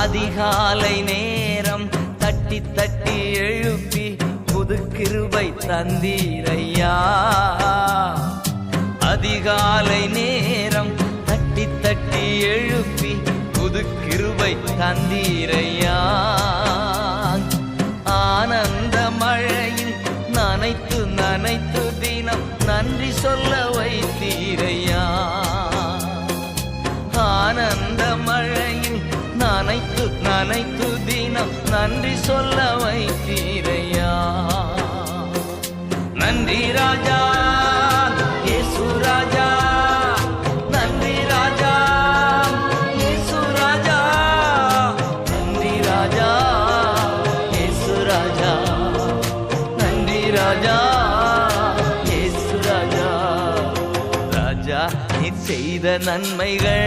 அதிகாலை நேரம் தட்டி தட்டி எழுப்பி புது கிருபை தந்தீரையா. அதிகாலை நேரம் தட்டி தட்டி எழுப்பி புது கிருபை தந்தீரையா. ஆனந்த மழையில் நனைத்து நனைத்து தினம் நன்றி சொல்ல வைத்தீரையா. ஆனந்த மழையில் நனைத்து நனைத்து தினம் நன்றி சொல்ல வைத்தீரையா. நன்றி ராஜா இயேசு ராஜா, நன்றி ராஜா இயேசு ராஜா, நன்றி ராஜா இயேசு ராஜா, நன்றி ராஜா இயேசு ராஜா. ராஜா நீர் செய்த நன்மைகள்